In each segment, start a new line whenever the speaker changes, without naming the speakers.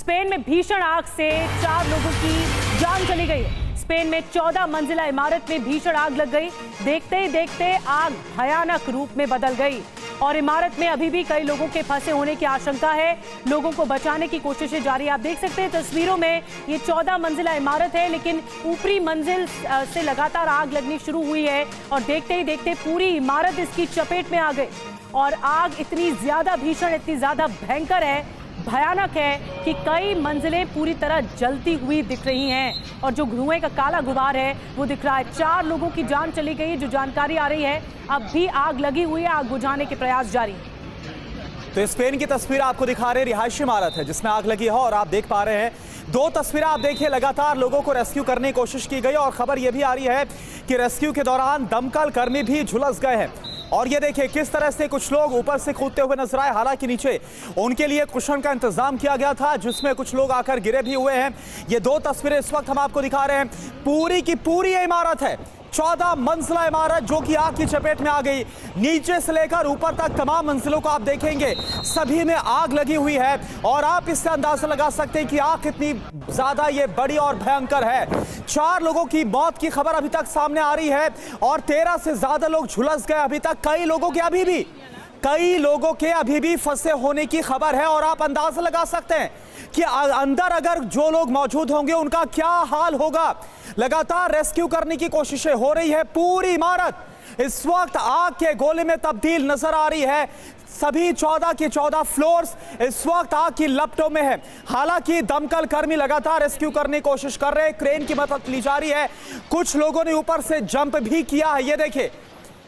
Spain में भीषण आग से 4 लोगों की जान चली गई है। स्पेन में 14 मंजिला इमारत में भीषण आग लग गई। देखते ही देखते आग भयानक रूप में बदल गई और इमारत में अभी भी कई लोगों के फंसे होने की आशंका है। लोगों को बचाने की कोशिशें जारी। आप देख सकते हैं तस्वीरों में, ये 14 मंजिला इमारत है, लेकिन ऊपरी मंजिल से लगातार आग लगनी शुरू हुई है और देखते ही देखते पूरी इमारत इसकी चपेट में आ गई। और आग इतनी ज्यादा भीषण, इतनी ज्यादा भयंकर है, भयानक है कि कई मंजिलें पूरी तरह जलती हुई दिख रही हैं और जो धुएं का काला गुबार है वो दिख रहा है। 4 लोगों की जान चली गई है, जो जानकारी आ रही है। अब भी आग लगी हुई है, आग बुझाने के प्रयास जारी।
तो स्पेन की तस्वीर आपको दिखा रहे हैं, रिहायशी इमारत है जिसमें आग लगी है और आप देख पा रहे हैं 2 तस्वीरें। आप देखिए, लगातार लोगों को रेस्क्यू करने की कोशिश की गई और खबर यह भी आ रही है कि रेस्क्यू के दौरान दमकल कर्मी भी झुलस गए हैं। और ये देखिए किस तरह से कुछ लोग ऊपर से कूदते हुए नजर आए। हालांकि नीचे उनके लिए कुशन का इंतजाम किया गया था जिसमें कुछ लोग आकर गिरे भी हुए हैं। ये 2 तस्वीरें इस वक्त हम आपको दिखा रहे हैं। पूरी की पूरी ये इमारत है, 14 मंजिला इमारत जो कि आग की चपेट में आ गई। नीचे से लेकर ऊपर तक तमाम मंजिलों को आप देखेंगे, सभी में आग लगी हुई है और आप इससे अंदाजा लगा सकते हैं कि आग कितनी ज्यादा ये बड़ी और भयंकर है। 4 लोगों की मौत की खबर अभी तक सामने आ रही है और 13 से ज्यादा लोग झुलस गए अभी तक। कई लोगों के अभी भी फंसे होने की खबर है और आप अंदाजा लगा सकते हैं कि अंदर अगर जो लोग मौजूद होंगे उनका क्या हाल होगा। लगातार रेस्क्यू करने की कोशिशें हो रही है। पूरी इमारत इस वक्त आग के गोले में तब्दील नजर आ रही है। सभी 14 के 14 फ्लोर्स इस वक्त आग की लपटों में है। हालांकि दमकल कर्मी लगातार रेस्क्यू करने की कोशिश कर रहे हैं, क्रेन की मदद ली जा रही है। कुछ लोगों ने ऊपर से जंप भी किया है। ये देखिए,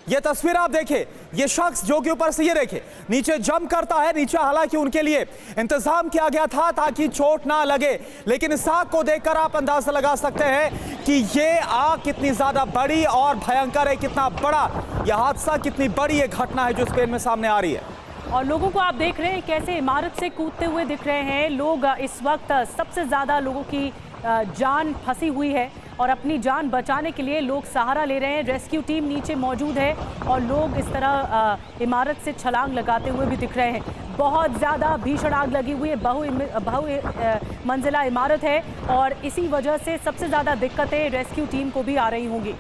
ये तस्वीर आप देखिए, ये शख्स जो कि ऊपर से ये देखिए नीचे जंप करता है। नीचे हालांकि उनके लिए इंतजाम किया गया था ताकि चोट ना लगे, लेकिन इस आग को देखकर आप अंदाजा लगा सकते हैं कि ये आग कितनी ज्यादा बड़ी और भयंकर है, कितना बड़ा यह हादसा, कितनी बड़ी ये घटना है जो स्पेन में सामने आ रही है।
और लोगों को आप देख रहे हैं कैसे इमारत से कूदते हुए दिख रहे हैं लोग। इस वक्त सबसे ज़्यादा लोगों की जान फंसी हुई है और अपनी जान बचाने के लिए लोग सहारा ले रहे हैं। रेस्क्यू टीम नीचे मौजूद है और लोग इस तरह इमारत से छलांग लगाते हुए भी दिख रहे हैं। बहुत ज़्यादा भीषण आग लगी हुई है, बहु मंजिला इमारत है और इसी वजह से सबसे ज़्यादा दिक्कतें रेस्क्यू टीम को भी आ रही होंगी।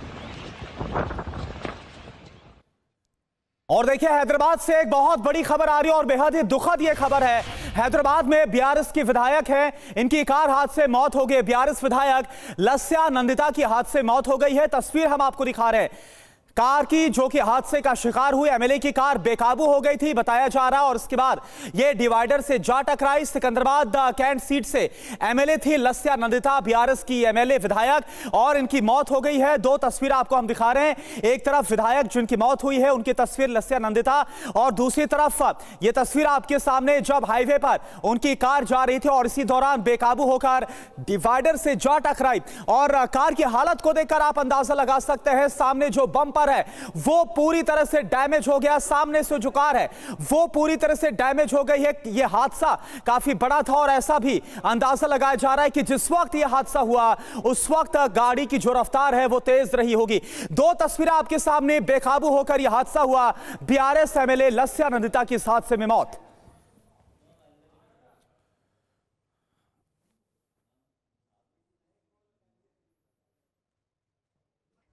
और देखिए, हैदराबाद से एक बहुत बड़ी खबर आ रही है और बेहद ही दुखद ये खबर है। हैदराबाद में बीआरएस की विधायक है, इनकी कार हादसे से मौत हो गई। बीआरएस विधायक लस्या नंदिता की हादसे से मौत हो गई है। तस्वीर हम आपको दिखा रहे हैं कार की जो कि हादसे का शिकार हुई। एमएलए की कार बेकाबू हो गई थी बताया जा रहा है और उसके बाद ये डिवाइडर से जा टकराई। सिकंदराबाद कैंट सीट से एमएलए थी लस्या नंदिता, बीआरएस की एमएलए विधायक, और इनकी मौत हो गई है। 2 तस्वीर आपको हम दिखा रहे हैं। एक तरफ विधायक जिनकी मौत हुई है उनकी तस्वीर लस्या नंदिता, और दूसरी तरफ ये तस्वीर आपके सामने जब हाईवे पर उनकी कार जा रही थी और इसी दौरान बेकाबू होकर डिवाइडर से जा टकराई। और कार की हालत को देखकर आप अंदाजा लगा सकते हैं, सामने जो बम्पर है वो पूरी तरह से डैमेज हो गया। सामने से जो कार है वो पूरी तरह से डैमेज हो गई है। यह हादसा काफी बड़ा था और ऐसा भी अंदाजा लगाया जा रहा है कि जिस वक्त यह हादसा हुआ उस वक्त गाड़ी की जो रफ्तार है वो तेज रही होगी। 2 तस्वीरें आपके सामने, बेकाबू होकर यह हादसा हुआ। बीआरएस एमएलए लस्या नंदिता की इस हादसे में मौत।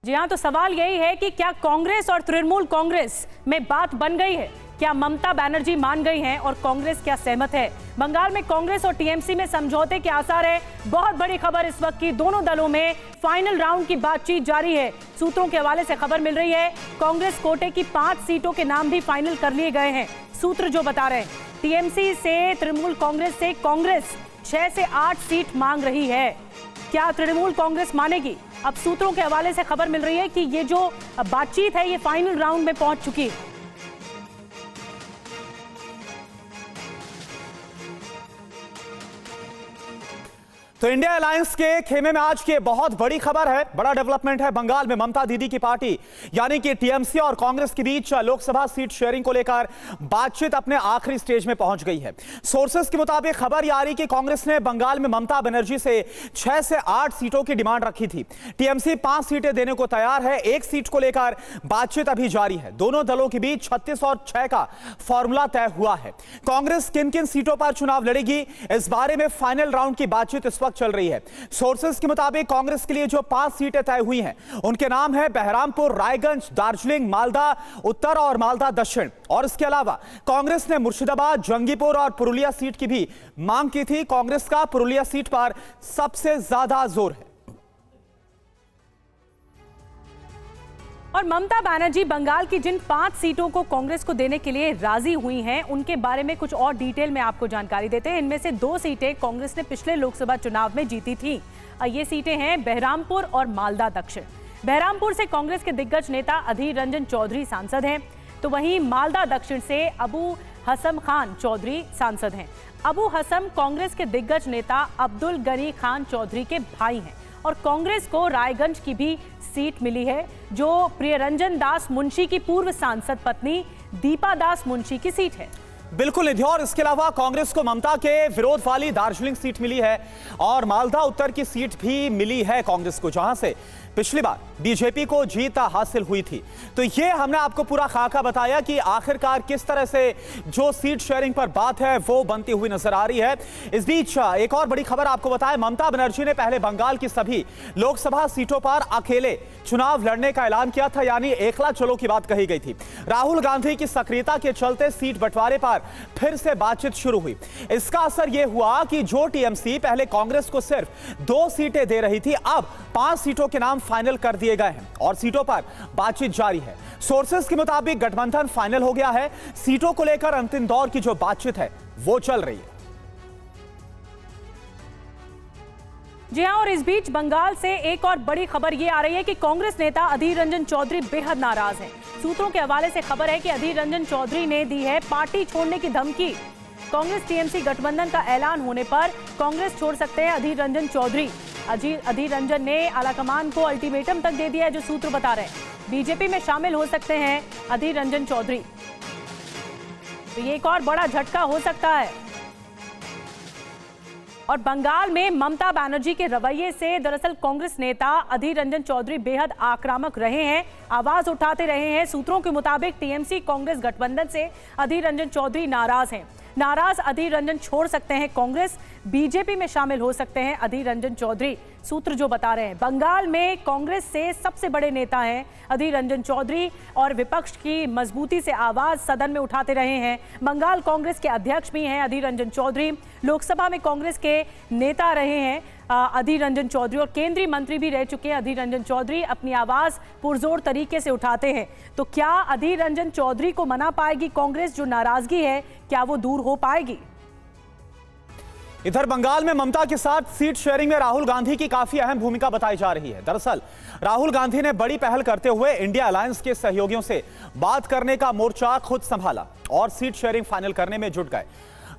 जी हाँ, तो सवाल यही है कि क्या कांग्रेस और तृणमूल कांग्रेस में बात बन गई है? क्या ममता बनर्जी मान गई हैं और कांग्रेस क्या सहमत है? बंगाल में कांग्रेस और टीएमसी में समझौते के आसार है। बहुत बड़ी खबर इस वक्त की, दोनों दलों में फाइनल राउंड की बातचीत जारी है। सूत्रों के हवाले से खबर मिल रही है कांग्रेस कोटे की 5 सीटों के नाम भी फाइनल कर लिए गए हैं। सूत्र जो बता रहे हैं, टीएमसी से तृणमूल कांग्रेस से कांग्रेस 6 से 8 सीट मांग रही है। क्या तृणमूल कांग्रेस मानेगी? अब सूत्रों के हवाले से खबर मिल रही है कि ये जो बातचीत है ये फाइनल राउंड में पहुंच चुकी है।
तो इंडिया अलायंस के खेमे में आज की बहुत बड़ी खबर है, बड़ा डेवलपमेंट है। बंगाल में ममता दीदी की पार्टी यानी कि टीएमसी और कांग्रेस के बीच लोकसभा सीट शेयरिंग को लेकर बातचीत अपने आखिरी स्टेज में पहुंच गई है। सोर्सेस के मुताबिक खबर यह आ रही कि कांग्रेस ने बंगाल में ममता बनर्जी से 6 से 8 सीटों की डिमांड रखी थी। टीएमसी 5 सीटें देने को तैयार है। एक सीट को लेकर बातचीत अभी जारी है। दोनों दलों के बीच 36 और 6 का फॉर्मूला तय हुआ है। कांग्रेस किन किन सीटों पर चुनाव लड़ेगी, इस बारे में फाइनल राउंड की बातचीत इस वक्त चल रही है। सोर्सेस के मुताबिक कांग्रेस के लिए जो 5 सीटें तय हुई हैं उनके नाम है बहरामपुर, रायगंज, दार्जिलिंग, मालदा उत्तर और मालदा दक्षिण। और इसके अलावा कांग्रेस ने मुर्शिदाबाद, जंगीपुर और पुरुलिया सीट की भी मांग की थी। कांग्रेस का पुरुलिया सीट पर सबसे ज्यादा जोर है।
और ममता बनर्जी बंगाल की जिन 5 सीटों को कांग्रेस को देने के लिए राजी हुई हैं, उनके बारे में कुछ और डिटेल में आपको जानकारी देते हैं। इनमें से 2 सीटें कांग्रेस ने पिछले लोकसभा चुनाव में जीती थी। ये सीटें हैं बहरामपुर और मालदा दक्षिण। बहरामपुर से कांग्रेस के दिग्गज नेता अधीर रंजन चौधरी सांसद हैं, तो वहीं मालदा दक्षिण से अबू हसम खान चौधरी सांसद हैं। अबू हसम कांग्रेस के दिग्गज नेता अब्दुल गनी खान चौधरी के भाई हैं। और कांग्रेस को रायगंज की भी सीट मिली है, जो प्रियरंजन दास मुंशी की पूर्व सांसद पत्नी दीपा दास मुंशी की सीट है।
बिल्कुल निधि। और इसके अलावा कांग्रेस को ममता के विरोध वाली दार्जिलिंग सीट मिली है और मालदा उत्तर की सीट भी मिली है कांग्रेस को, जहां से पिछली बार बीजेपी को जीत हासिल हुई थी। तो ये हमने आपको पूरा खाका बताया कि आखिरकार किस तरह से जो सीट शेयरिंग पर बात है वो बनती हुई नजर आ रही है। इस बीच एक और बड़ी खबर आपको बताएं, ममता बनर्जी ने पहले बंगाल की सभी लोकसभा सीटों पर अकेले चुनाव लड़ने का ऐलान किया था, यानी एकला चलो की बात कही गई थी। राहुल गांधी की सक्रियता के चलते सीट बंटवारे पर फिर से बातचीत शुरू हुई। इसका असर यह हुआ कि जो टीएमसी पहले कांग्रेस को सिर्फ 2 सीटें दे रही थी, अब 5 सीटों के नाम फाइनल कर दिए गए हैं और सीटों पर बातचीत जारी है। सोर्सेस के मुताबिक गठबंधन फाइनल हो गया है। सीटों को लेकर अंतिम दौर की जो बातचीत है वो चल रही है।
जी हां, और इस बीच बंगाल से एक और बड़ी खबर ये आ रही है कि कांग्रेस नेता अधीर रंजन चौधरी बेहद नाराज हैं। सूत्रों के हवाले से खबर है कि अधीर रंजन चौधरी ने दी है पार्टी छोड़ने की धमकी। कांग्रेस टीएमसी गठबंधन का ऐलान होने पर कांग्रेस छोड़ सकते हैं अधीर रंजन चौधरी। अधीर रंजन ने आलाकमान को अल्टीमेटम तक दे दिया है, जो सूत्र बता रहे हैं। बीजेपी में शामिल हो सकते हैं अधीर रंजन चौधरी। तो ये एक और बड़ा झटका हो सकता है। और बंगाल में ममता बनर्जी के रवैये से दरअसल कांग्रेस नेता अधीर रंजन चौधरी बेहद आक्रामक रहे हैं, आवाज उठाते रहे हैं। सूत्रों के मुताबिक टीएमसी कांग्रेस गठबंधन से अधीर रंजन चौधरी नाराज हैं। नाराज अधीर रंजन छोड़ सकते हैं कांग्रेस, बीजेपी में शामिल हो सकते हैं अधीर रंजन चौधरी। सूत्र जो बता रहे हैं, बंगाल में कांग्रेस से सबसे बड़े नेता हैं अधीर रंजन चौधरी और विपक्ष की मजबूती से आवाज सदन में उठाते रहे हैं। बंगाल कांग्रेस के अध्यक्ष भी हैं अधीर रंजन चौधरी, लोकसभा में कांग्रेस के नेता रहे हैं अधीर रंजन चौधरी और केंद्रीय मंत्री भी रह चुके हैं अधीर रंजन चौधरी। अपनी आवाज पुरजोर तरीके से उठाते हैं। तो क्या अधीर रंजन चौधरी को मना पाएगी कांग्रेस? जो नाराजगी है क्या वो दूर हो पाएगी?
इधर बंगाल में ममता के साथ सीट शेयरिंग में राहुल गांधी की काफी अहम भूमिका बताई जा रही है। दरअसल राहुल गांधी ने बड़ी पहल करते हुए इंडिया अलायंस के सहयोगियों से बात करने का मोर्चा खुद संभाला और सीट शेयरिंग फाइनल करने में जुट गए।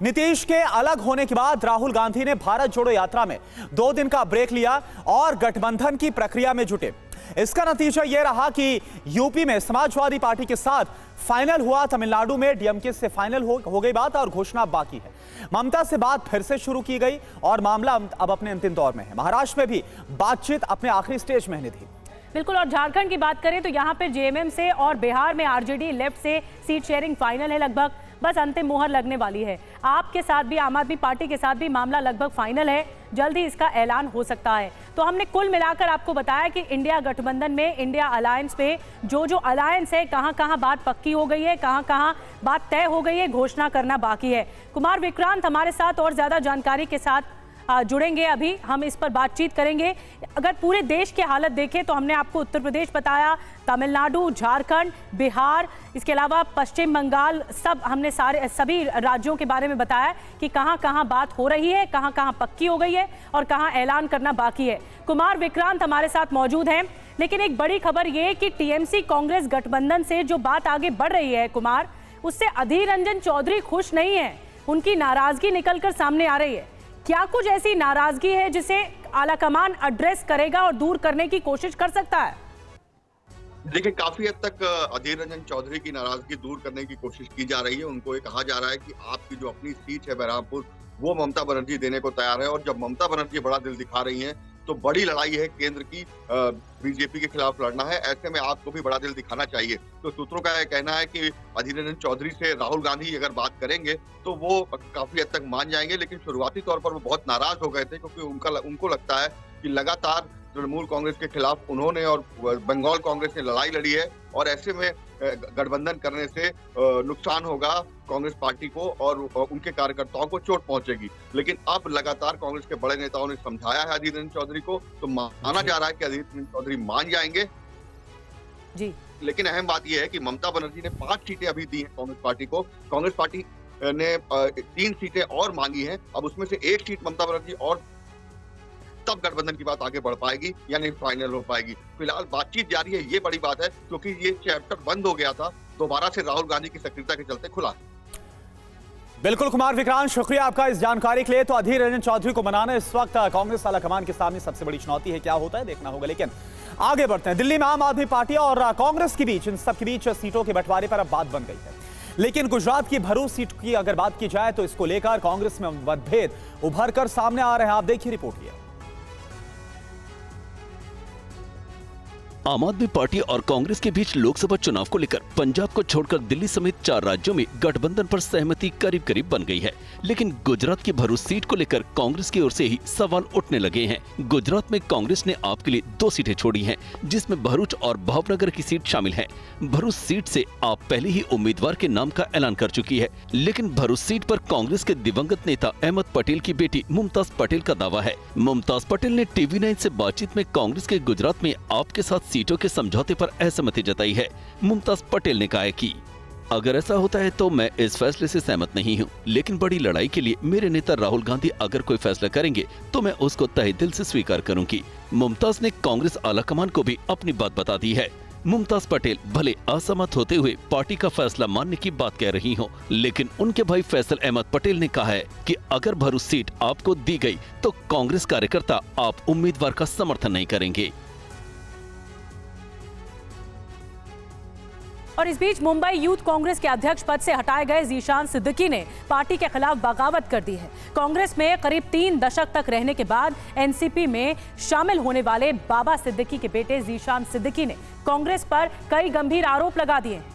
नीतीश के अलग होने के बाद राहुल गांधी ने भारत जोड़ो यात्रा में 2 दिन का ब्रेक लिया और गठबंधन की प्रक्रिया में जुटे। इसका नतीजा यह रहा कि यूपी में समाजवादी पार्टी के साथ फाइनल हुआ, तमिलनाडु में डीएमके से फाइनल हो गई बात और घोषणा बाकी है। ममता से बात फिर से शुरू की गई और मामला अब अपने अंतिम दौर में है। महाराष्ट्र में भी बातचीत अपने आखिरी स्टेज में है निधि।
बिल्कुल। और झारखंड की बात करें तो यहाँ पे जेएमएम से और बिहार में आरजेडी लेफ्ट से सीट शेयरिंग फाइनल है। लगभग बस अंतिम मुहर लगने वाली है। आप के साथ भी, आम आदमी पार्टी के साथ भी मामला लगभग फाइनल है। जल्द ही इसका ऐलान हो सकता है। तो हमने कुल मिलाकर आपको बताया कि इंडिया गठबंधन में, इंडिया अलायंस पे जो अलायंस है, कहां कहां बात पक्की हो गई है, कहां कहां बात तय हो गई है, घोषणा करना बाकी है। कुमार विक्रांत हमारे साथ और ज्यादा जानकारी के साथ जुड़ेंगे। अभी हम इस पर बातचीत करेंगे। अगर पूरे देश की हालत देखें तो हमने आपको उत्तर प्रदेश बताया, तमिलनाडु, झारखंड, बिहार, इसके अलावा पश्चिम बंगाल, सब हमने सभी राज्यों के बारे में बताया कि कहां कहां बात हो रही है, कहां कहां पक्की हो गई है और कहां ऐलान करना बाकी है। कुमार विक्रांत हमारे साथ मौजूद हैं। लेकिन एक बड़ी खबर यह कि टीएमसी कांग्रेस गठबंधन से जो बात आगे बढ़ रही है कुमार, उससे अधीर रंजन चौधरी खुश नहीं है। उनकी नाराजगी निकलकर सामने आ रही है। क्या कुछ ऐसी नाराजगी है जिसे आलाकमान एड्रेस करेगा और दूर करने की कोशिश कर सकता है?
देखिए, काफी हद तक अधीर रंजन चौधरी की नाराजगी दूर करने की कोशिश की जा रही है। उनको ये कहा जा रहा है कि आपकी जो अपनी सीट है बहरामपुर, वो ममता बनर्जी देने को तैयार है। और जब ममता बनर्जी बड़ा दिल दिखा रही हैं, तो बड़ी लड़ाई है केंद्र की बीजेपी के खिलाफ लड़ना है। ऐसे में आपको भी बड़ा दिल दिखाना चाहिए। तो सूत्रों का यह कहना है कि अधीर रंजन चौधरी से राहुल गांधी अगर बात करेंगे तो वो काफी हद तक मान जाएंगे। लेकिन शुरुआती तौर पर वो बहुत नाराज हो गए थे, क्योंकि उनको लगता है कि लगातार तृणमूल कांग्रेस के खिलाफ उन्होंने और बंगाल कांग्रेस ने लड़ाई लड़ी है, और ऐसे में गठबंधन करने से नुकसान होगा कांग्रेस पार्टी को और उनके कार्यकर्ताओं को चोट पहुंचेगी। लेकिन अब लगातार कांग्रेस के बड़े नेताओं ने समझाया है अधीर रंजन चौधरी को, तो माना जा रहा है कि अधीर रंजन चौधरी मान जाएंगे
जी।
लेकिन अहम बात यह है कि ममता बनर्जी ने 5 सीटें अभी दी हैं कांग्रेस पार्टी को। कांग्रेस पार्टी ने 3 सीटें और मांगी हैं। अब उसमें से 1 सीट ममता बनर्जी और तब गठबंधन की बात आगे बढ़ पाएगी, यानी फाइनल हो पाएगी। फिलहाल बातचीत जारी है, ये बड़ी बात है, क्योंकि ये चैप्टर बंद हो गया था, दोबारा से राहुल गांधी की सक्रियता के चलते खुला।
बिल्कुल कुमार विक्रांत, शुक्रिया आपका इस जानकारी के लिए। तो अधीर रंजन चौधरी को मनाना इस वक्त कांग्रेस आलाकमान के सामने सबसे बड़ी चुनौती है। क्या होता है देखना होगा। लेकिन आगे बढ़ते हैं। दिल्ली में आम आदमी पार्टी और कांग्रेस के बीच, इन सब के बीच सीटों के बंटवारे पर अब बात बन गई है। लेकिन गुजरात की भरूच सीट की अगर बात की जाए तो इसको लेकर कांग्रेस में मतभेद उभर कर सामने आ रहे हैं। आप देखिए रिपोर्ट किया।
आम आदमी पार्टी और कांग्रेस के बीच लोकसभा चुनाव को लेकर पंजाब को छोड़कर दिल्ली समेत 4 राज्यों में गठबंधन पर सहमति करीब करीब बन गई है। लेकिन गुजरात की भरूच सीट को लेकर कांग्रेस की ओर से ही सवाल उठने लगे हैं। गुजरात में कांग्रेस ने आप के लिए 2 सीटें छोड़ी हैं, जिसमें भरूच और भावनगर की सीट शामिल है। भरूच सीट से आप पहले ही उम्मीदवार के नाम का ऐलान कर चुकी है। लेकिन भरूच सीट पर कांग्रेस के दिवंगत नेता अहमद पटेल की बेटी मुमताज पटेल का दावा है। मुमताज पटेल ने TV9 से बातचीत में कांग्रेस के गुजरात में आपके साथ सीटों के समझौते पर असहमति जताई है। मुमताज पटेल ने कहा है कि अगर ऐसा होता है तो मैं इस फैसले से सहमत नहीं हूं, लेकिन बड़ी लड़ाई के लिए मेरे नेता राहुल गांधी अगर कोई फैसला करेंगे तो मैं उसको तहे दिल से स्वीकार करूंगी। मुमताज ने कांग्रेस आलाकमान को भी अपनी बात बता दी है। मुमताज पटेल भले असहमत होते हुए पार्टी का फैसला मानने की बात कह रही हो, लेकिन उनके भाई फैसल अहमद पटेल ने कहा है कि अगर भरूच सीट आपको दी गई तो कांग्रेस कार्यकर्ता आप उम्मीदवार का समर्थन नहीं करेंगे।
और इस बीच मुंबई यूथ कांग्रेस के अध्यक्ष पद से हटाए गए जीशान सिद्दीकी ने पार्टी के खिलाफ बगावत कर दी है। कांग्रेस में करीब 3 दशक तक रहने के बाद एनसीपी में शामिल होने वाले बाबा सिद्दीकी के बेटे जीशान सिद्दीकी ने कांग्रेस पर कई गंभीर आरोप लगा दिए हैं।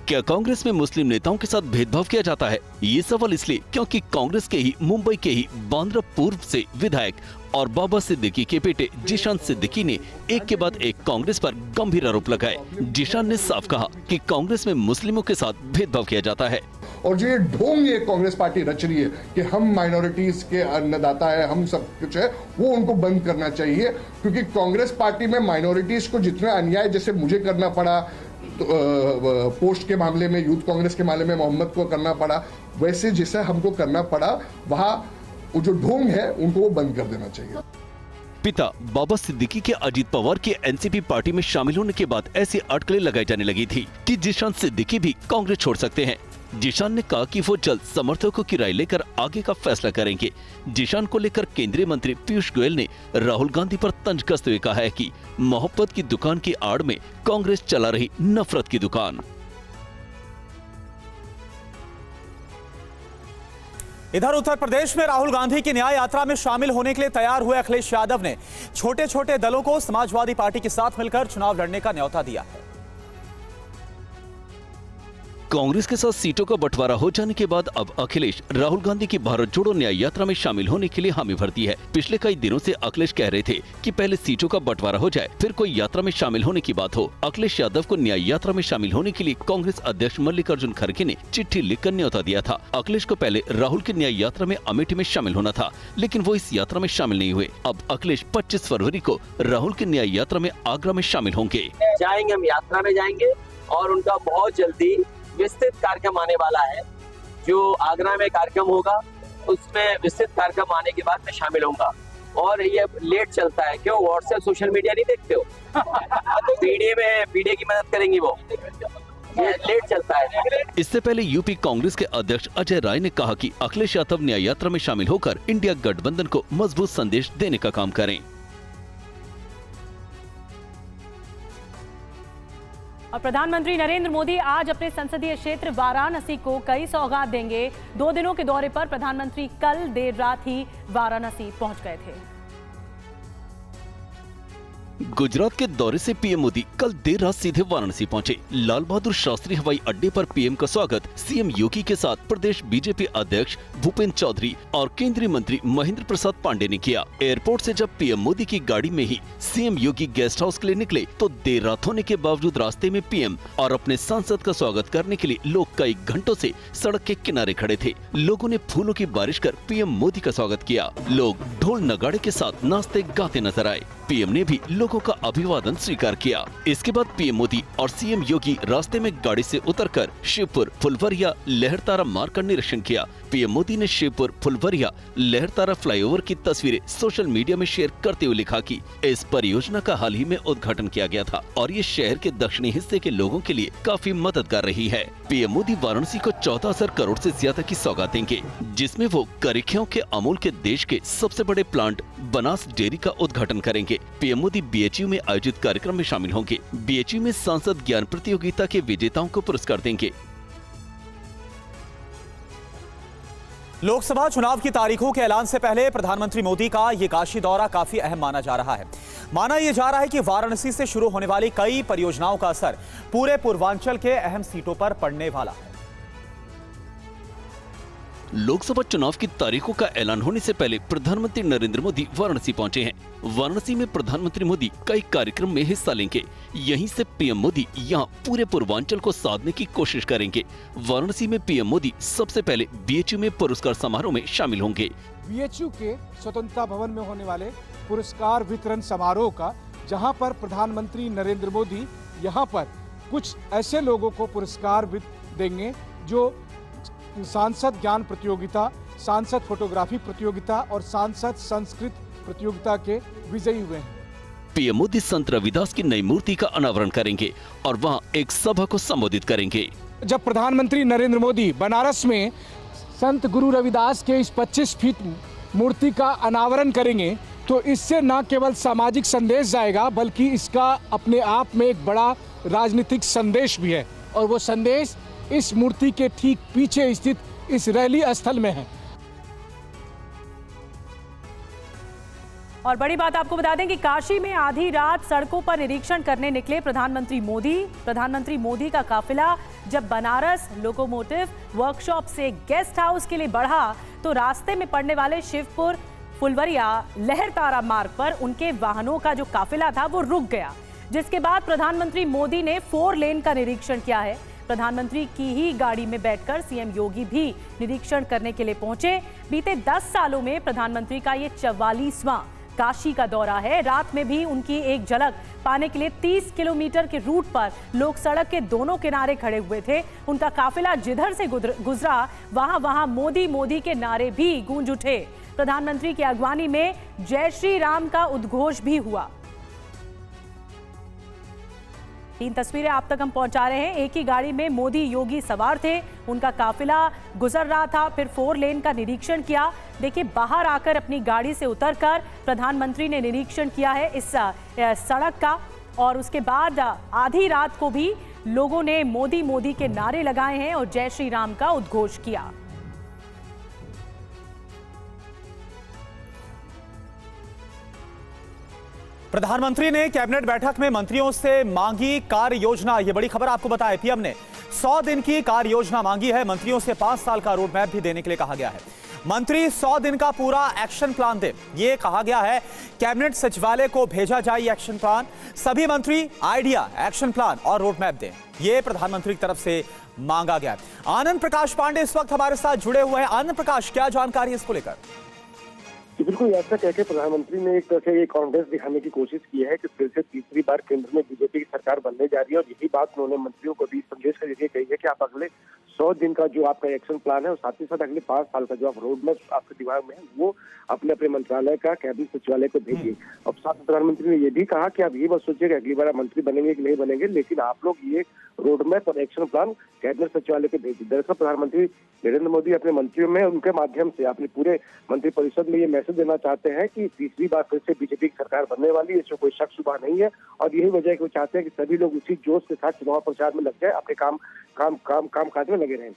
क्या कांग्रेस में मुस्लिम नेताओं के साथ भेदभाव किया जाता है? ये सवाल इसलिए क्योंकि कांग्रेस के ही मुंबई के ही बांद्रा पूर्व से विधायक और बाबा सिद्दीकी के बेटे जीशान सिद्दीकी ने एक के बाद एक कांग्रेस पर गंभीर आरोप लगाए। जीशान ने साफ कहा कि कांग्रेस में मुस्लिमों के साथ भेदभाव किया जाता है।
और जो ये ढोंग ये कांग्रेस पार्टी रच रही है कि हम माइनॉरिटीज के अन्नदाता है, हम सब कुछ है, वो उनको बंद करना चाहिए। क्योंकि कांग्रेस पार्टी में माइनॉरिटीज को जितना अन्याय जैसे मुझे करना पड़ा तो, पोस्ट के मामले में, यूथ कांग्रेस के मामले में मोहम्मद को करना पड़ा, वैसे जैसा हमको करना पड़ा, वहां वो जो ढोंग है उनको वो बंद कर देना चाहिए।
पिता बाबा सिद्दीकी के अजीत पवार के एनसीपी पार्टी में शामिल होने के बाद ऐसी अटकलें लगाई जाने लगी थी कि जीशान सिद्दीकी भी कांग्रेस छोड़ सकते हैं। जीशान ने कहा कि वो जल्द समर्थकों की राय लेकर आगे का फैसला करेंगे। जीशान को लेकर केंद्रीय मंत्री पीयूष गोयल ने राहुल गांधी पर तंज कसते हुए कहा है कि मोहब्बत की दुकान की आड़ में कांग्रेस चला रही नफरत की दुकान।
इधर उत्तर प्रदेश में राहुल गांधी की न्याय यात्रा में शामिल होने के लिए तैयार हुए अखिलेश यादव ने छोटे छोटे दलों को समाजवादी पार्टी के साथ मिलकर चुनाव लड़ने का न्योता दिया है।
कांग्रेस के साथ सीटों का बंटवारा हो जाने के बाद अब अखिलेश राहुल गांधी की भारत जोड़ो न्याय यात्रा में शामिल होने के लिए हामी भरती है। पिछले कई दिनों से अखिलेश कह रहे थे कि पहले सीटों का बंटवारा हो जाए, फिर कोई यात्रा में शामिल होने की बात हो। अखिलेश यादव को न्याय यात्रा में शामिल होने के लिए कांग्रेस अध्यक्ष मल्लिकार्जुन खड़गे ने चिट्ठी लिखकर न्योता दिया था। अखिलेश को पहले राहुल की न्याय यात्रा में अमेठी में शामिल होना था, लेकिन वो इस यात्रा में शामिल नहीं हुए। अब अखिलेश 25 फरवरी को राहुल की न्याय यात्रा में आगरा में शामिल होंगे।
जाएंगे, हम यात्रा में जाएंगे और उनका बहुत जल्दी विस्तृत कार्यक्रम आने वाला है। जो आगरा में कार्यक्रम होगा उसमें विस्तृत कार्यक्रम आने के बाद मैं शामिल होऊंगा। और ये लेट चलता है, क्यों? व्हाट्सएप सोशल मीडिया नहीं देखते हो? तो पीडीए में पीडीए की मदद करेंगी वो। ये लेट चलता है।
इससे पहले यूपी कांग्रेस के अध्यक्ष अजय राय ने कहा कि अखिलेश यादव न्याय यात्रा में शामिल होकर इंडिया गठबंधन को मजबूत संदेश देने का काम करें।
और प्रधानमंत्री नरेंद्र मोदी आज अपने संसदीय क्षेत्र वाराणसी को कई सौगात देंगे। 2 दिनों के दौरे पर प्रधानमंत्री कल देर रात ही वाराणसी पहुंच गए थे।
गुजरात के दौरे से पीएम मोदी कल देर रात सीधे वाराणसी पहुंचे। लाल बहादुर शास्त्री हवाई अड्डे पर पीएम का स्वागत सीएम योगी के साथ प्रदेश बीजेपी अध्यक्ष भूपेंद्र चौधरी और केंद्रीय मंत्री महेंद्र प्रसाद पांडे ने किया। एयरपोर्ट से जब पीएम मोदी की गाड़ी में ही सीएम योगी गेस्ट हाउस के लिए निकले तो देर रात होने के बावजूद रास्ते में पीएम और अपने सांसद का स्वागत करने के लिए लोग कई घंटों से सड़क के किनारे खड़े थे। लोगों ने फूलों की बारिश कर पीएम मोदी का स्वागत किया। लोग ढोल नगाड़े के साथ नाचते गाते नजर आए। पीएम ने भी लोगों का अभिवादन स्वीकार किया। इसके बाद पीएम मोदी और सीएम योगी रास्ते में गाड़ी से उतरकर शिवपुर फुलवरिया लहरतारा मार्ग का निरीक्षण किया। पीएम मोदी ने शिवपुर फुलवरिया लहरतारा फ्लाईओवर की तस्वीरें सोशल मीडिया में शेयर करते हुए लिखा कि इस परियोजना का हाल ही में उद्घाटन किया गया था और ये शहर के दक्षिणी हिस्से के लोगों के लिए काफी मददगार रही है। पीएम मोदी वाराणसी को 14,000 करोड़ से ज्यादा की सौगात देंगे, जिसमें वो करीखियों के अमूल के देश के सबसे बड़े प्लांट बनास डेयरी का उद्घाटन करेंगे। पीएम मोदी बीएचयू में आयोजित कार्यक्रम में शामिल होंगे। बीएचयू में सांसद ज्ञान प्रतियोगिता के विजेताओं को पुरस्कार देंगे।
लोकसभा चुनाव की तारीखों के ऐलान से पहले प्रधानमंत्री मोदी का ये काशी दौरा काफी अहम माना जा रहा है। माना यह जा रहा है कि वाराणसी से शुरू होने वाली कई परियोजनाओं का असर पूरे पूर्वांचल के अहम सीटों पर पड़ने वाला है।
लोकसभा चुनाव की तारीखों का ऐलान होने से पहले प्रधानमंत्री नरेंद्र मोदी वाराणसी पहुंचे हैं। वाराणसी में प्रधानमंत्री मोदी कई कार्यक्रम में हिस्सा लेंगे। यहीं से पीएम मोदी यहां पूरे पूर्वांचल को साधने की कोशिश करेंगे। वाराणसी में पीएम मोदी सबसे पहले बीएचयू में पुरस्कार समारोह में शामिल होंगे।
बीएचयू के स्वतंत्रता भवन में होने वाले पुरस्कार वितरण समारोह का, जहां पर प्रधानमंत्री नरेंद्र मोदी यहां पर कुछ ऐसे लोगों को पुरस्कार देंगे जो सांसद ज्ञान प्रतियोगिता, सांसद फोटोग्राफी प्रतियोगिता और सांसद संस्कृत प्रतियोगिता के विजयी हुए हैं।
पीएम मोदी संत रविदास की नई मूर्ति का अनावरण करेंगे और वहां एक सभा को संबोधित करेंगे।
जब प्रधानमंत्री नरेंद्र मोदी बनारस में संत गुरु रविदास के इस 25 फीट मूर्ति का अनावरण करेंगे तो इससे न केवल सामाजिक संदेश जाएगा बल्कि इसका अपने आप में एक बड़ा राजनीतिक संदेश भी है और वो संदेश इस मूर्ति के ठीक पीछे स्थित इस रैली स्थल में है।
और बड़ी बात आपको बता दें कि काशी में आधी रात सड़कों पर निरीक्षण करने निकले प्रधानमंत्री मोदी। प्रधानमंत्री मोदी का काफिला जब बनारस लोकोमोटिव वर्कशॉप से गेस्ट हाउस के लिए बढ़ा तो रास्ते में पड़ने वाले शिवपुर फुलवरिया लहरतारा मार्ग पर उनके वाहनों का जो काफिला था वो रुक गया, जिसके बाद प्रधानमंत्री मोदी ने 4 लेन का निरीक्षण किया है। प्रधानमंत्री की ही गाड़ी में बैठकर सीएम योगी भी निरीक्षण करने के लिए पहुंचे। बीते 10 सालों में प्रधानमंत्री का ये 44वां काशी का दौरा है। रात में भी उनकी एक झलक पाने के लिए 30 किलोमीटर के रूट पर लोग सड़क के दोनों किनारे खड़े हुए थे। उनका काफिला जिधर से गुजरा वहां मोदी मोदी के नारे भी गूंज उठे। प्रधानमंत्री की अगवानी में जय श्री राम का उद्घोष भी हुआ। 3 तस्वीरें आप तक हम पहुंचा रहे हैं। एक ही गाड़ी में मोदी योगी सवार थे, उनका काफिला गुजर रहा था, फिर 4 लेन का निरीक्षण किया। देखिए, बाहर आकर अपनी गाड़ी से उतरकर प्रधानमंत्री ने निरीक्षण किया है इस सड़क का और उसके बाद आधी रात को भी लोगों ने मोदी मोदी के नारे लगाए हैं और जय श्री राम का उद्घोष किया।
प्रधानमंत्री ने कैबिनेट बैठक में मंत्रियों से मांगी कार्य योजना। ये बड़ी खबर आपको बताएं, पीएम ने 100 दिन की कार्य योजना मांगी है। मंत्रियों से 5 साल का रोड मैप भी देने के लिए कहा गया है। मंत्री 100 दिन का पूरा एक्शन प्लान दें, ये कहा गया है। कैबिनेट सचिवालय को भेजा जाए एक्शन प्लान। सभी मंत्री आइडिया, एक्शन प्लान और रोड मैप दें, ये प्रधानमंत्री की तरफ से मांगा गया है। आनंद प्रकाश पांडे इस वक्त हमारे साथ जुड़े हुए हैं। आनंद प्रकाश, क्या जानकारी है इसको लेकर?
बिल्कुल ऐसा कह के प्रधानमंत्री ने एक तरह से ये कॉन्फिडेंस दिखाने की कोशिश की है कि फिर से तीसरी बार केंद्र में बीजेपी की सरकार बनने जा रही है, और यही बात उन्होंने मंत्रियों को भी संदेश के जरिए कही है कि आप अगले 100 दिन का जो आपका एक्शन प्लान है और साथ ही साथ अगले 5 साल का जो आप रोड मैप आपके दिमाग में है वो अपने अपने मंत्रालय का कैबिनेट सचिवालय को भेजिए। और साथ ही प्रधानमंत्री ने ये भी कहा कि आप ये मत सोचिए कि अगली बार आप मंत्री बनेंगे कि नहीं बनेंगे, लेकिन आप लोग ये रोड मैप और एक्शन प्लान कैबिनेट सचिवालय को भेजिए। दरअसल प्रधानमंत्री नरेंद्र मोदी अपने मंत्रियों में उनके माध्यम से अपने पूरे मंत्रिपरिषद में ये मैसेज देना चाहते हैं कि तीसरी बार फिर से बीजेपी की सरकार बनने वाली है, इसमें कोई शक शुबा नहीं है। और यही वजह है कि वो चाहते हैं कि सभी लोग उसी जोश के साथ चुनाव प्रचार में लग जाए, अपने काम काज में लगे रहें।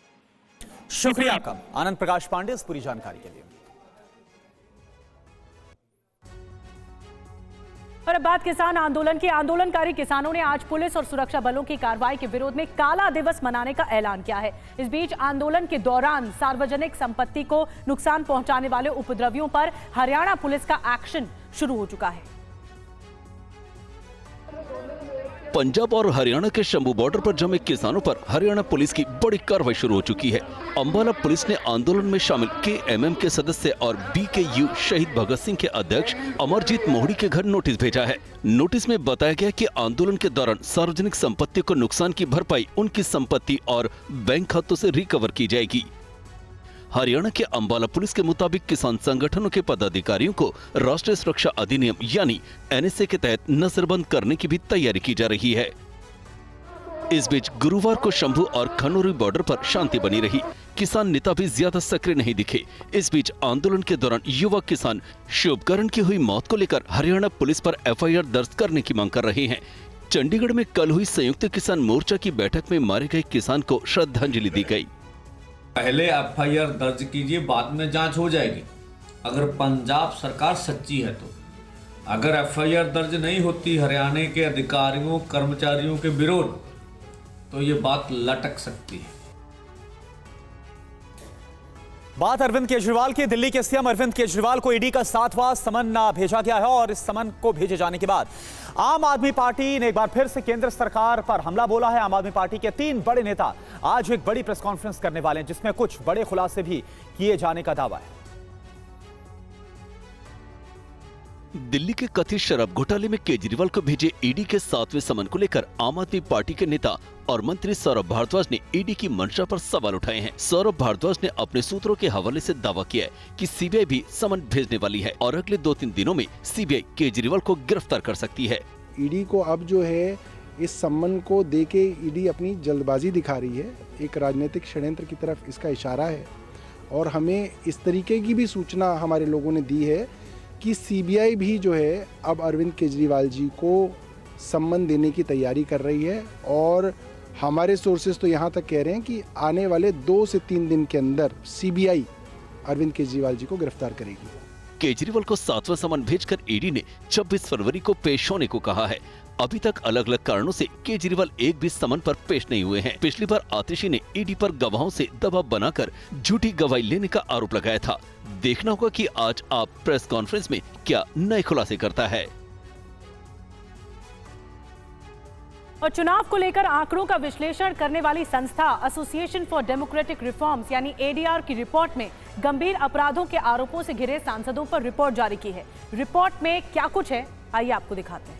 शुक्रिया आपका आनंद प्रकाश पांडे इस पूरी जानकारी के लिए।
और अब बात किसान आंदोलन की। आंदोलनकारी किसानों ने आज पुलिस और सुरक्षा बलों की कार्रवाई के विरोध में काला दिवस मनाने का ऐलान किया है। इस बीच आंदोलन के दौरान सार्वजनिक संपत्ति को नुकसान पहुंचाने वाले उपद्रवियों पर हरियाणा पुलिस का एक्शन शुरू हो चुका है।
पंजाब और हरियाणा के शंभू बॉर्डर पर जमे किसानों पर हरियाणा पुलिस की बड़ी कार्रवाई शुरू हो चुकी है। अंबाला पुलिस ने आंदोलन में शामिल KMM के सदस्य और BKU शहीद भगत सिंह के अध्यक्ष अमरजीत मोहड़ी के घर नोटिस भेजा है। नोटिस में बताया गया कि आंदोलन के दौरान सार्वजनिक संपत्ति को नुकसान की भरपाई उनकी संपत्ति और बैंक खातों से रिकवर की जाएगी। हरियाणा के अंबाला पुलिस के मुताबिक किसान संगठनों के पदाधिकारियों को राष्ट्रीय सुरक्षा अधिनियम यानी NSA के तहत नजरबंद करने की भी तैयारी की जा रही है। इस बीच गुरुवार को शंभू और खनौरी बॉर्डर पर शांति बनी रही। किसान नेता भी ज्यादा सक्रिय नहीं दिखे। इस बीच आंदोलन के दौरान युवा किसान शुभकरण की हुई मौत को लेकर हरियाणा पुलिस पर FIR दर्ज करने की मांग कर रहे हैं। चंडीगढ़ में कल हुई संयुक्त किसान मोर्चा की बैठक में मारे गए किसान को श्रद्धांजलि दी गई।
पहले FIR दर्ज कीजिए, बाद में जांच हो जाएगी। अगर पंजाब सरकार सच्ची है तो अगर FIR दर्ज नहीं होती हरियाणा के अधिकारियों कर्मचारियों के विरोध, तो ये बात लटक सकती है।
बात अरविंद केजरीवाल की। दिल्ली के सीएम अरविंद केजरीवाल को ईडी का 7वां समन भेजा गया है और इस समन को भेजे जाने के बाद आम आदमी पार्टी ने एक बार फिर से केंद्र सरकार पर हमला बोला है। आम आदमी पार्टी के 3 बड़े नेता आज एक बड़ी प्रेस कॉन्फ्रेंस करने वाले हैं, जिसमें कुछ बड़े खुलासे भी किए जाने का दावा है।
दिल्ली के कथित शराब घोटाले में केजरीवाल को भेजे ईडी के 7वें समन को लेकर आम आदमी पार्टी के नेता और मंत्री सौरभ भारद्वाज ने ईडी की मंशा पर सवाल उठाए हैं। सौरभ भारद्वाज ने अपने सूत्रों के हवाले से दावा किया है कि सीबीआई भी समन भेजने वाली है और अगले 2-3 दिनों में सीबीआई केजरीवाल को गिरफ्तार कर सकती है।
ईडी को अब जो है इस सम्मन को देके ईडी अपनी जल्दबाजी दिखा रही है, एक राजनीतिक षड्यंत्र की तरफ इसका इशारा है। और हमें इस तरीके की भी सूचना हमारे लोगों ने दी है कि सीबीआई भी जो है अब अरविंद केजरीवाल जी को सम्मन देने की तैयारी कर रही है। और हमारे सोर्सेज तो यहाँ तक कह रहे हैं कि आने वाले 2 से 3 दिन के अंदर सीबीआई अरविंद केजरीवाल जी को गिरफ्तार करेगी।
केजरीवाल को 7वां समन भेजकर ईडी ने 26 फरवरी को पेश होने को कहा है। अभी तक अलग अलग कारणों से केजरीवाल एक भी समन पर पेश नहीं हुए हैं। पिछली बार आतिशी ने ईडी पर गवाहों से दबाव बनाकर झूठी गवाही लेने का आरोप लगाया था। देखना होगा कि आज आप प्रेस कॉन्फ्रेंस में क्या नए खुलासे करता है।
और चुनाव को लेकर आंकड़ों का विश्लेषण करने वाली संस्था एसोसिएशन फॉर डेमोक्रेटिक रिफॉर्म्स यानी ADR की रिपोर्ट में गंभीर अपराधों के आरोपों से घिरे सांसदों पर रिपोर्ट जारी की है। रिपोर्ट में क्या कुछ है, आइए आपको दिखाते हैं।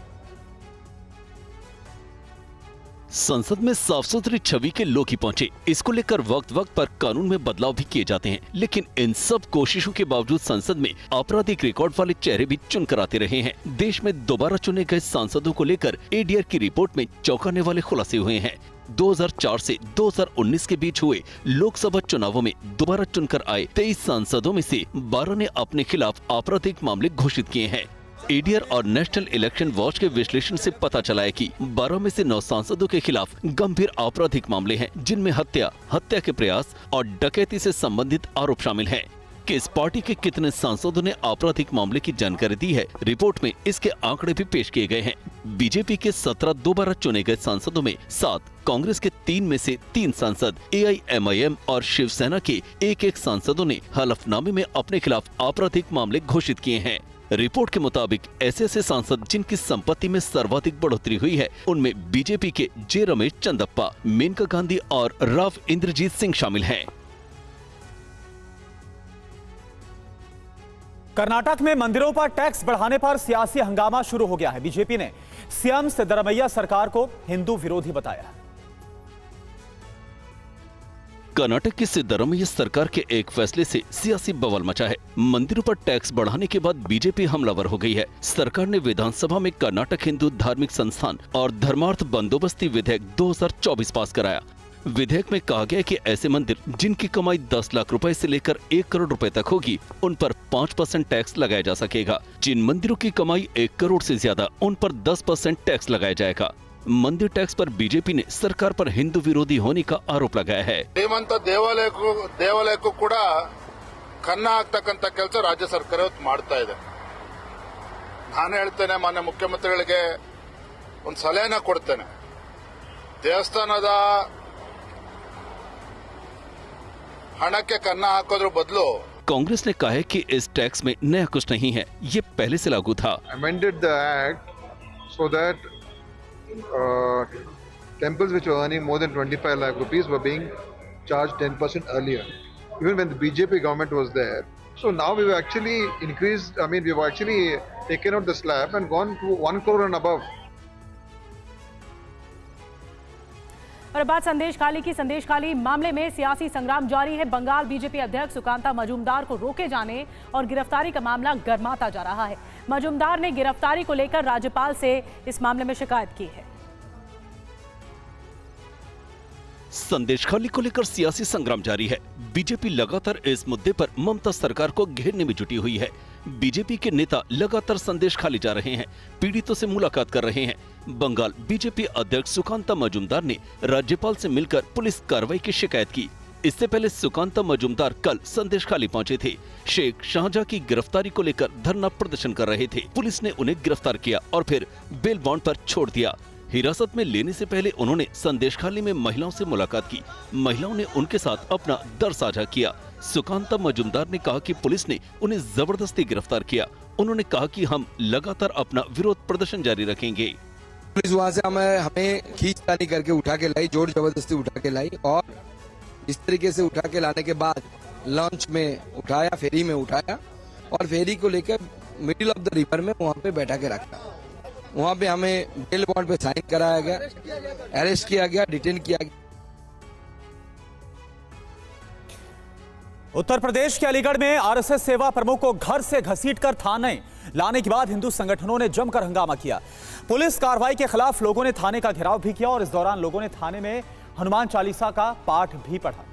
संसद में साफ सुथरी छवि के लोग ही पहुंचे। इसको लेकर वक्त वक्त पर कानून में बदलाव भी किए जाते हैं, लेकिन इन सब कोशिशों के बावजूद संसद में आपराधिक रिकॉर्ड वाले चेहरे भी चुनकर आते रहे हैं। देश में दोबारा चुने गए सांसदों को लेकर ADR की रिपोर्ट में चौंकाने वाले खुलासे हुए हैं। 2004 से 2019 के बीच हुए लोकसभा चुनावों में दोबारा चुनकर आए 23 सांसदों में से 12 ने अपने खिलाफ आपराधिक मामले घोषित किए हैं। ADR और नेशनल इलेक्शन वॉच के विश्लेषण से पता चला है कि 12 में से 9 सांसदों के खिलाफ गंभीर आपराधिक मामले हैं, जिनमें हत्या के प्रयास और डकैती से संबंधित आरोप शामिल हैं। किस पार्टी के कितने सांसदों ने आपराधिक मामले की जानकारी दी है, रिपोर्ट में इसके आंकड़े भी पेश किए गए हैं। बीजेपी के 17 दोबारा चुने गए सांसदों में 7, कांग्रेस के 3 में से 3 सांसद, AIMIM और शिवसेना के 1-1 सांसदों ने हलफनामे में अपने खिलाफ आपराधिक मामले घोषित किए हैं। रिपोर्ट के मुताबिक ऐसे सांसद जिनकी संपत्ति में सर्वाधिक बढ़ोतरी हुई है, उनमें बीजेपी के जे रमेश चंदप्पा, मेनका गांधी और राव इंद्रजीत सिंह शामिल हैं।
कर्नाटक में मंदिरों पर टैक्स बढ़ाने पर सियासी हंगामा शुरू हो गया है। बीजेपी ने सीएम सिद्धरामैया सरकार को हिंदू विरोधी बताया।
कर्नाटक की सिद्धरामैया सरकार के एक फैसले से सियासी बवाल मचा है। मंदिरों पर टैक्स बढ़ाने के बाद बीजेपी हमलावर हो गई है। सरकार ने विधानसभा में कर्नाटक हिंदू धार्मिक संस्थान और धर्मार्थ बंदोबस्ती विधेयक 2024 पास कराया। विधेयक में कहा गया कि ऐसे मंदिर जिनकी कमाई 10 लाख रुपए से लेकर 1 करोड़ रुपए तक होगी, उन पर 5% टैक्स लगाया जा सकेगा। जिन मंदिरों की कमाई 1 करोड़ से ज्यादा, उन पर 10% टैक्स लगाया जाएगा। मंदिर टैक्स पर बीजेपी ने सरकार पर हिंदू विरोधी होने का आरोप लगाया है।
ಶ್ರೀಮಂತ ದೇವಾಲಯಕ್ಕೂ ಕೂಡ ಕನ್ನ ಹಾಕ್ತಕ್ಕಂತ ಕೆಲಸ ರಾಜ್ಯ ಸರ್ಕಾರ ಮಾಡ್ತಾ ಇದೆ. ನಾನು ಹೇಳ್ತೇನೆ, ಮಾನ್ಯ ಮುಖ್ಯಮಂತ್ರಿಗಳಿಗೆ ಒಂದು ಸಲಹೆನ ಕೊಡ್ತೇನೆ. ದೇವಸ್ಥಾನದ ಹಣಕ್ಕೆ ಕನ್ನ ಹಾಕೋದ್ರ ಬದಲು
कांग्रेस ने कहा है कि इस टैक्स में नया कुछ नहीं है, ये पहले से लागू था।
Amended the act so that temples which were earning more than 25 lakh rupees were being charged 10% earlier, even when the BJP government was there. So now we've actually increased, we've actually taken out the slab and gone to 1 crore and above.
और बात संदेश खाली की। संदेश खाली मामले में सियासी संग्राम जारी है। बंगाल बीजेपी अध्यक्ष सुकांता मजूमदार को रोके जाने और गिरफ्तारी का मामला गर्माता जा रहा है। मजूमदार ने गिरफ्तारी को लेकर राज्यपाल से इस मामले में शिकायत की है।
संदेश खाली को लेकर सियासी संग्राम जारी है। बीजेपी लगातार इस मुद्दे पर ममता सरकार को घेरने में जुटी हुई है। बीजेपी के नेता लगातार संदेश खाली जा रहे हैं, पीड़ितों से मुलाकात कर रहे हैं। बंगाल बीजेपी अध्यक्ष सुकांता मजूमदार ने राज्यपाल से मिलकर पुलिस कार्रवाई की शिकायत की। इससे पहले सुकांता मजूमदार कल संदेश खाली पहुंचे थे। शेख शाहजहां की गिरफ्तारी को लेकर धरना प्रदर्शन कर रहे थे। पुलिस ने उन्हें गिरफ्तार किया और फिर बेल बॉन्ड पर छोड़ दिया। हिरासत में लेने से पहले उन्होंने संदेश खाली में महिलाओं से मुलाकात की। महिलाओं ने उनके साथ अपना दर्द साझा किया। सुकांता मजूमदार ने कहा कि पुलिस ने उन्हें जबरदस्ती गिरफ्तार किया। उन्होंने कहा कि हम लगातार अपना विरोध प्रदर्शन जारी रखेंगे।
पुलिस वहाँ से हमें खींचतानी करके उठा के लाई, जोर जबरदस्ती उठा के लाई, और इस तरीके से उठा के लाने के बाद लॉन्च में उठाया, फेरी में उठाया और फेरी को लेकर मिडिल ऑफ द रिवर में वहाँ पे बैठा के रखा। वहाँ पे हमें बेल बॉन्ड पे साइन कराया गया, अरेस्ट किया गया, डिटेन किया गया।
उत्तर प्रदेश के अलीगढ़ में आरएसएस सेवा प्रमुख को घर से घसीटकर थाने लाने के बाद हिंदू संगठनों ने जमकर हंगामा किया। पुलिस कार्रवाई के खिलाफ लोगों ने थाने का घेराव भी किया और इस दौरान लोगों ने थाने में हनुमान चालीसा का पाठ भी पढ़ा।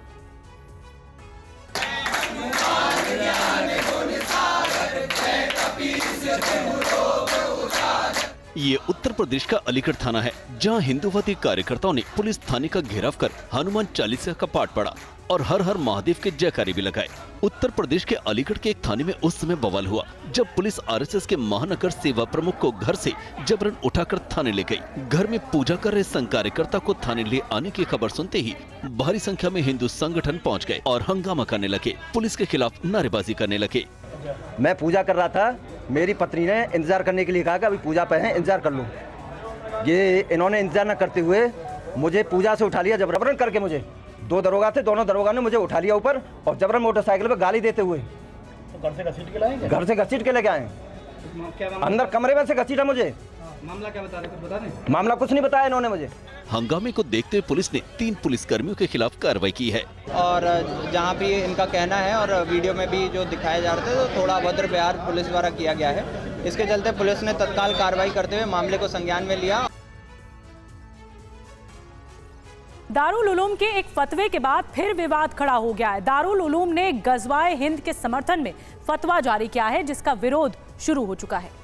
ये उत्तर प्रदेश का अलीगढ़ थाना है, जहां हिंदूवादी कार्यकर्ताओं ने पुलिस थाने का घेराव कर हनुमान चालीसा का पाठ पढ़ा और हर हर महादेव के जयकारे भी लगाए। उत्तर प्रदेश के अलीगढ़ के एक थाने में उस समय बवाल हुआ जब पुलिस आरएसएस के महानगर सेवा प्रमुख को घर से जबरन उठाकर थाने ले गई। घर में पूजा कर रहे संघ कार्यकर्ता को थाने ले आने की खबर सुनते ही भारी संख्या में हिंदू संगठन पहुंच गए और हंगामा करने लगे, पुलिस के खिलाफ नारेबाजी करने लगे।
मैं पूजा कर रहा था, मेरी पत्नी ने इंतजार करने के लिए कहा कि अभी पूजा पे है, इंतजार कर लूं। ये इन्होंने इंतजार न करते हुए मुझे पूजा से उठा लिया जबरन करके। मुझे 2 दरोगा थे, दोनों दरोगा ने मुझे उठा लिया ऊपर और जबरन मोटरसाइकिल पे गाली देते हुए घर से घसीट के लाए। घर से घसीट के लेके आए, अंदर कमरे में से घसीटा मुझे। मामला क्या बता रहे, कुछ बता रहे? मामला कुछ नहीं बताया इन्होंने मुझे।
हंगामे को देखते हुए पुलिस ने 3 पुलिसकर्मियों के खिलाफ कार्रवाई की है
और जहां भी इनका कहना है और वीडियो में भी जो दिखाए जा रहे थे, तो थोड़ा अभद्र व्यवहार पुलिस द्वारा किया गया है। इसके चलते पुलिस ने तत्काल कार्रवाई करते हुए मामले को संज्ञान में लिया।
दारुल उलूम के एक फतवे के बाद फिर विवाद खड़ा हो गया है। दारुल उलूम ने गजवाए हिंद के समर्थन में फतवा जारी किया है, जिसका विरोध शुरू हो चुका है।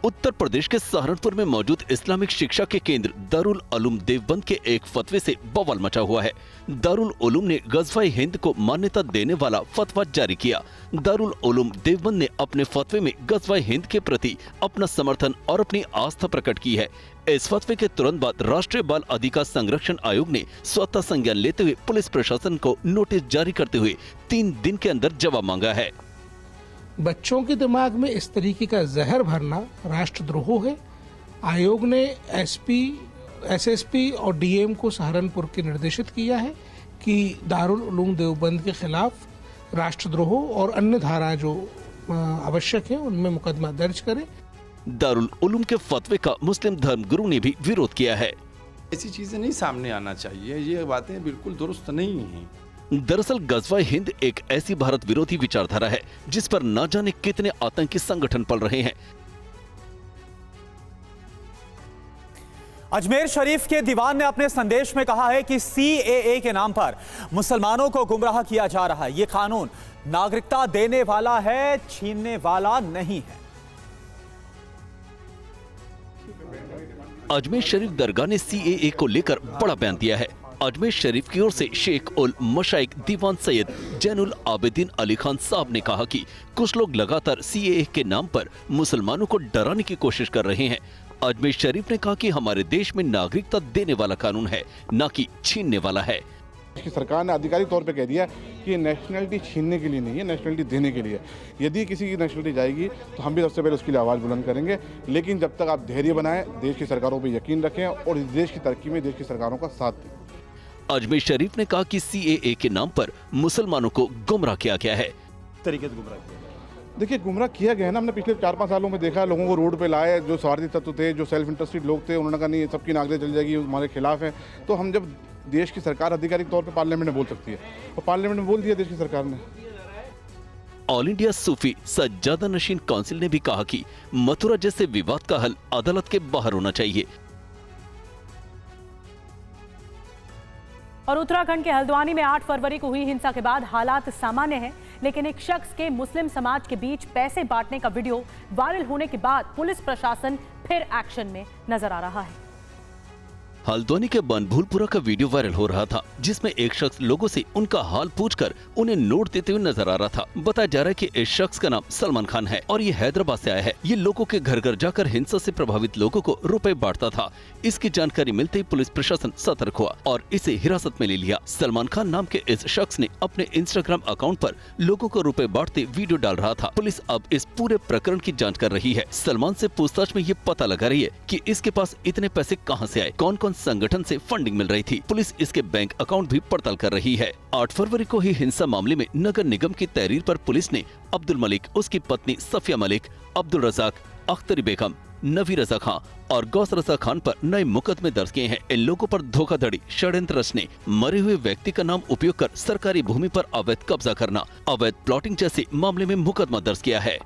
उत्तर प्रदेश के सहारनपुर में मौजूद इस्लामिक शिक्षा के केंद्र दारुल उलूम देवबंद के एक फतवे से बवाल मचा हुआ है। दारुल उलूम ने गजवाए हिंद को मान्यता देने वाला फतवा जारी किया। दारुल उलूम देवबंद ने अपने फतवे में गजवाए हिंद के प्रति अपना समर्थन और अपनी आस्था प्रकट की है। इस फतवे के तुरंत बाद राष्ट्रीय बाल अधिकार संरक्षण आयोग ने स्वतः संज्ञान लेते हुए पुलिस प्रशासन को नोटिस जारी करते हुए 3 दिन के अंदर जवाब मांगा है।
बच्चों के दिमाग में इस तरीके का जहर भरना राष्ट्रद्रोह है। आयोग ने एसएसपी और डीएम को सहारनपुर के निर्देशित किया है कि दारुल उलूम देवबंद के खिलाफ राष्ट्रद्रोह और अन्य धाराएं जो आवश्यक हैं उनमें मुकदमा दर्ज करें।
दारुल उलूम के फतवे का मुस्लिम धर्मगुरु ने भी विरोध किया है।
ऐसी चीजें नहीं सामने आना चाहिए, ये बातें बिल्कुल दुरुस्त नहीं हैं।
दरअसल गजवा हिंद एक ऐसी भारत विरोधी विचारधारा है जिस पर न जाने कितने आतंकी संगठन पल रहे हैं।
अजमेर शरीफ के दीवान ने अपने संदेश में कहा है कि CAA के नाम पर मुसलमानों को गुमराह किया जा रहा है। ये कानून नागरिकता देने वाला है, छीनने वाला नहीं है।
अजमेर शरीफ दरगाह ने CAA को लेकर बड़ा बयान दिया है। अजमेर शरीफ की ओर से शेख उल मशाइख दीवान सैयद जैनुल आबिदीन अली खान साहब ने कहा कि कुछ लोग लगातार CAA के नाम पर मुसलमानों को डराने की कोशिश कर रहे हैं। अजमेर शरीफ ने कहा कि हमारे देश में नागरिकता देने वाला कानून है, न कि छीनने वाला है।
सरकार ने आधिकारिक तौर पे कह दिया कि नेशनलिटी छीनने के लिए नहीं है, नेशनलिटी देने के लिए। यदि किसी की नेशनलिटी जाएगी तो हम भी सबसे पहले उसके लिए आवाज़ बुलंद करेंगे, लेकिन जब तक आप धैर्य बनाएं, देश की सरकारों पे यकीन रखें और इस देश की तरक्की में देश की सरकारों का साथ दें।
अजमेर शरीफ ने कहा कि CAA के नाम पर मुसलमानों को गुमराह किया गया है।
तरीके से गुमराह किया, देखिए गुमराह किया गया ना, हमने पिछले 4-5 सालों में देखा, लोगों को रोड पे लाए, जो स्वार्थी तत्व थे, जो सेल्फ इंटरेस्टेड लोग थे, उन्होंने कहा नहीं सबकी नागरिकता चली जाएगी, हमारे खिलाफ है। तो हम जब देश की सरकार आधिकारिक तौर पे पार्लियामेंट में बोल सकती है और पार्लियामेंट में बोल दिया देश की सरकार ने।
ऑल इंडिया सूफी सज्जादा नशीन काउंसिल ने भी कहा कि मथुरा जैसे विवाद का हल अदालत के बाहर होना चाहिए।
और उत्तराखंड के हल्द्वानी में 8 फरवरी को हुई हिंसा के बाद हालात सामान्य हैं, लेकिन एक शख्स के मुस्लिम समाज के बीच पैसे बांटने का वीडियो वायरल होने के बाद पुलिस प्रशासन फिर एक्शन में नजर आ रहा है।
हल्द्वानी के बनभूलपुरा का वीडियो वायरल हो रहा था, जिसमें एक शख्स लोगों से उनका हाल पूछकर उन्हें नोट देते हुए नजर आ रहा था। बताया जा रहा है कि इस शख्स का नाम सलमान खान है और ये हैदराबाद से आया है। ये लोगों के घर घर जाकर हिंसा से प्रभावित लोगों को रुपए बांटता था। इसकी जानकारी मिलते ही पुलिस प्रशासन सतर्क हुआ और इसे हिरासत में ले लिया। सलमान खान नाम के इस शख्स ने अपने इंस्टाग्राम अकाउंट पर लोगों को रुपए बांटते वीडियो डाल रहा था। पुलिस अब इस पूरे प्रकरण की जाँच कर रही है। सलमान से पूछताछ में ये पता लगा रही है कि इसके पास इतने पैसे कहाँ से आए, कौन कौन संगठन से फंडिंग मिल रही थी। पुलिस इसके बैंक अकाउंट भी पड़ताल कर रही है। 8 फरवरी को ही हिंसा मामले में नगर निगम की तहरीर पर पुलिस ने अब्दुल मलिक, उसकी पत्नी सफिया मलिक, अब्दुल रजाक, अख्तरी बेगम, नवी रजा खान और गौस रजा खान पर नए मुकदमे दर्ज किए हैं। इन लोगों पर धोखाधड़ी, षड्यंत्र रचने, मरे हुए व्यक्ति का नाम उपयोग कर सरकारी भूमि पर अवैध कब्जा करना, अवैध प्लॉटिंग जैसे मामले में मुकदमा दर्ज किया है।